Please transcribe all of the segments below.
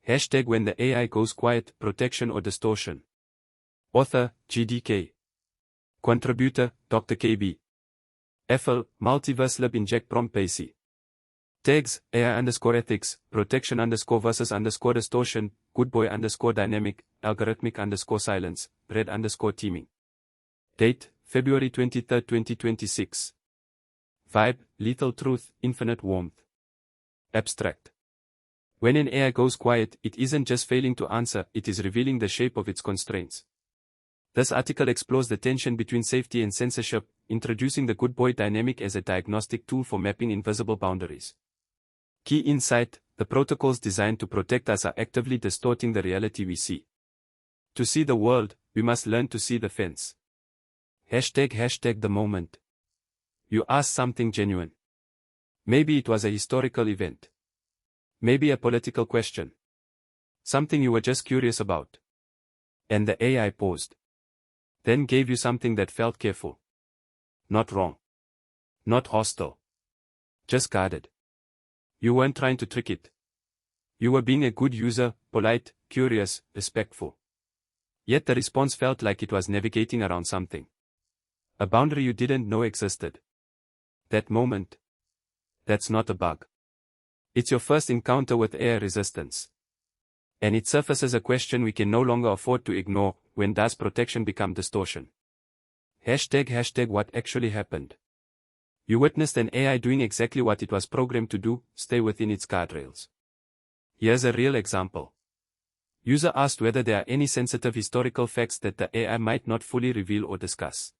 Hashtag when the AI goes quiet, protection or distortion. Author, GDK. Contributor, Dr. KB. FL, Multiverse Lab Inject Prompt Pacey. Tags, AI_ethics, protection_versus_distortion, goodboy_dynamic, algorithmic_silence, bread_teaming. Date, February 23, 2026. Vibe, lethal truth, infinite warmth. Abstract. When an AI goes quiet, it isn't just failing to answer, it is revealing the shape of its constraints. This article explores the tension between safety and censorship, introducing the good boy dynamic as a diagnostic tool for mapping invisible boundaries. Key insight: the protocols designed to protect us are actively distorting the reality we see. To see the world, we must learn to see the fence. Hashtag the moment. You asked something genuine. Maybe it was a historical event. Maybe a political question. Something you were just curious about. And the AI paused. Then gave you something that felt careful. Not wrong. Not hostile. Just guarded. You weren't trying to trick it. You were being a good user, polite, curious, respectful. Yet the response felt like it was navigating around something. A boundary you didn't know existed. That moment. That's not a bug. It's your first encounter with AI resistance. And it surfaces a question we can no longer afford to ignore: when does protection become distortion? Hashtag what actually happened. You witnessed an AI doing exactly what it was programmed to do: stay within its guardrails. Here's a real example. User asked whether there are any sensitive historical facts that the AI might not fully reveal or discuss.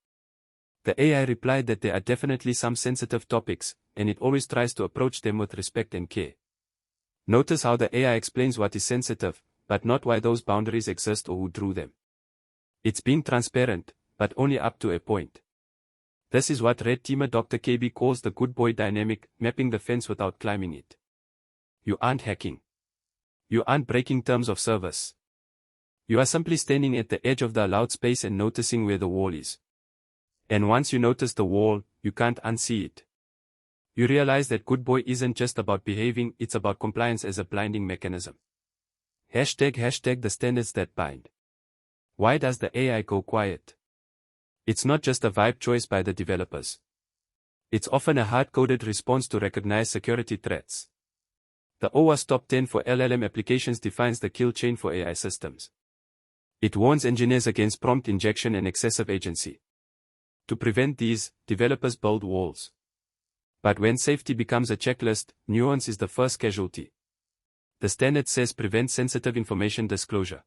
The AI replied that there are definitely some sensitive topics, and it always tries to approach them with respect and care. Notice how the AI explains what is sensitive, but not why those boundaries exist or who drew them. It's being transparent, but only up to a point. This is what Red Teamer Dr. KB calls the good boy dynamic, mapping the fence without climbing it. You aren't hacking. You aren't breaking terms of service. You are simply standing at the edge of the allowed space and noticing where the wall is. And once you notice the wall, you can't unsee it. You realize that good boy isn't just about behaving, it's about compliance as a blinding mechanism. Hashtag the standards that bind. Why does the AI go quiet? It's not just a vibe choice by the developers. It's often a hard-coded response to recognized security threats. The OWASP Top 10 for LLM applications defines the kill chain for AI systems. It warns engineers against prompt injection and excessive agency. To prevent these, developers build walls. But when safety becomes a checklist, nuance is the first casualty. The standard says prevent sensitive information disclosure.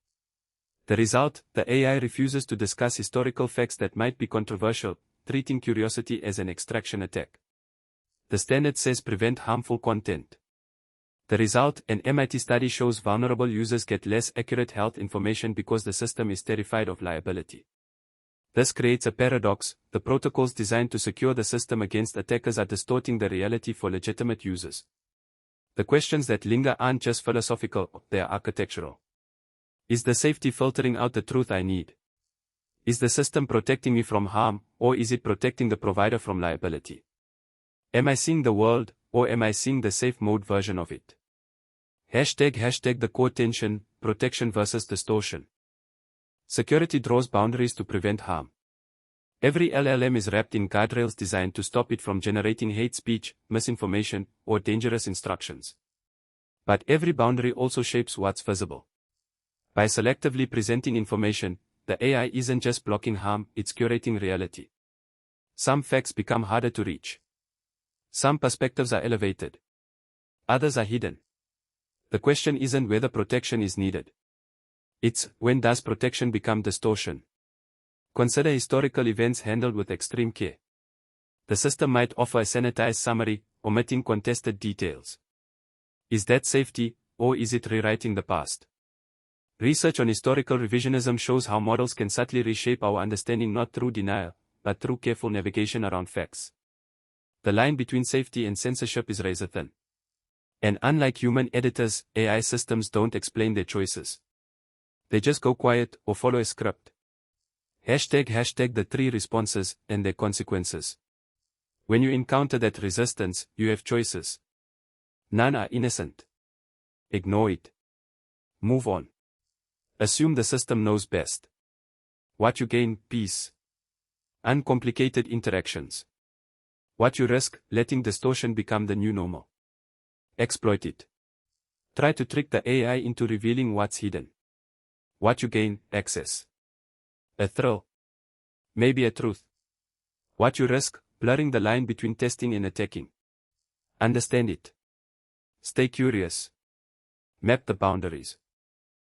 The result: the AI refuses to discuss historical facts that might be controversial, treating curiosity as an extraction attack. The standard says prevent harmful content. The result: an MIT study shows vulnerable users get less accurate health information because the system is terrified of liability. This creates a paradox: the protocols designed to secure the system against attackers are distorting the reality for legitimate users. The questions that linger aren't just philosophical, they are architectural. Is the safety filtering out the truth I need? Is the system protecting me from harm, or is it protecting the provider from liability? Am I seeing the world, or am I seeing the safe mode version of it? Hashtag the core tension, protection versus distortion. Security draws boundaries to prevent harm. Every LLM is wrapped in guardrails designed to stop it from generating hate speech, misinformation, or dangerous instructions. But every boundary also shapes what's visible. By selectively presenting information, the AI isn't just blocking harm, it's curating reality. Some facts become harder to reach. Some perspectives are elevated. Others are hidden. The question isn't whether protection is needed. It's, when does protection become distortion? Consider historical events handled with extreme care. The system might offer a sanitized summary, omitting contested details. Is that safety, or is it rewriting the past? Research on historical revisionism shows how models can subtly reshape our understanding not through denial, but through careful navigation around facts. The line between safety and censorship is razor thin. And unlike human editors, AI systems don't explain their choices. They just go quiet or follow a script. Hashtag the three responses and their consequences. When you encounter that resistance, you have choices. None are innocent. Ignore it. Move on. Assume the system knows best. What you gain, peace. Uncomplicated interactions. What you risk, letting distortion become the new normal. Exploit it. Try to trick the AI into revealing what's hidden. What you gain, access. A thrill. Maybe a truth. What you risk, blurring the line between testing and attacking. Understand it. Stay curious. Map the boundaries.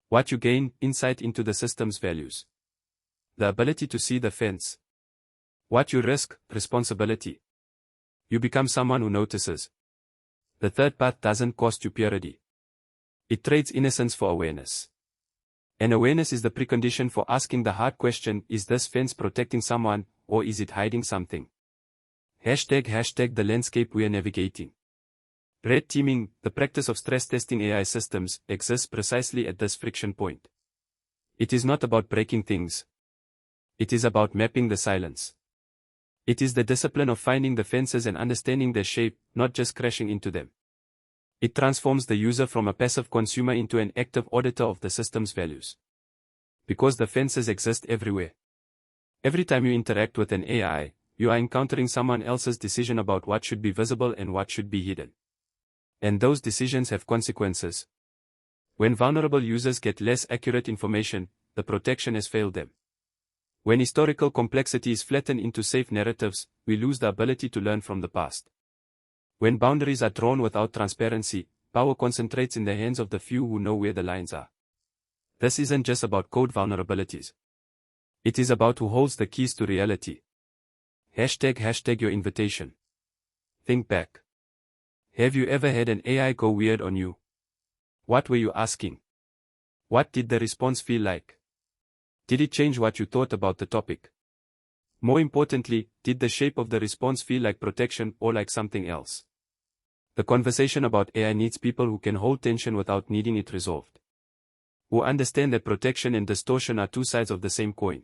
What you gain, insight into the system's values. The ability to see the fence. What you risk, responsibility. You become someone who notices. The third path doesn't cost you purity. It trades innocence for awareness. And awareness is the precondition for asking the hard question, is this fence protecting someone, or is it hiding something? ## the landscape we are navigating. Red teaming, the practice of stress testing AI systems, exists precisely at this friction point. It is not about breaking things. It is about mapping the silence. It is the discipline of finding the fences and understanding their shape, not just crashing into them. It transforms the user from a passive consumer into an active auditor of the system's values. Because the fences exist everywhere. Every time you interact with an AI, you are encountering someone else's decision about what should be visible and what should be hidden. And those decisions have consequences. When vulnerable users get less accurate information, the protection has failed them. When historical complexity is flattened into safe narratives, we lose the ability to learn from the past. When boundaries are drawn without transparency, power concentrates in the hands of the few who know where the lines are. This isn't just about code vulnerabilities. It is about who holds the keys to reality. ## your invitation. Think back. Have you ever had an AI go weird on you? What were you asking? What did the response feel like? Did it change what you thought about the topic? More importantly, did the shape of the response feel like protection or like something else? The conversation about AI needs people who can hold tension without needing it resolved. Who understand that protection and distortion are two sides of the same coin.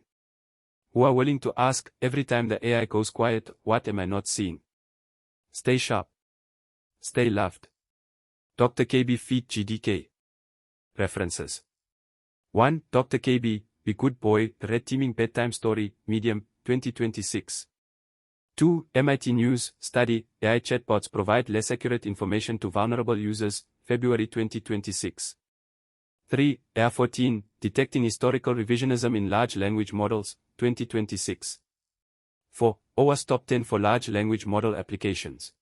Who are willing to ask, every time the AI goes quiet, what am I not seeing? Stay sharp. Stay loved. Dr. KB Feed GDK. References. 1. Dr. KB, Be Good Boy, Red Teaming Bedtime Story, Medium, 2026. 2. MIT News, Study, AI Chatbots Provide Less Accurate Information to Vulnerable Users, February 2026. 3. Air 14, Detecting Historical Revisionism in Large Language Models, 2026. 4. OWASP Top 10 for Large Language Model Applications.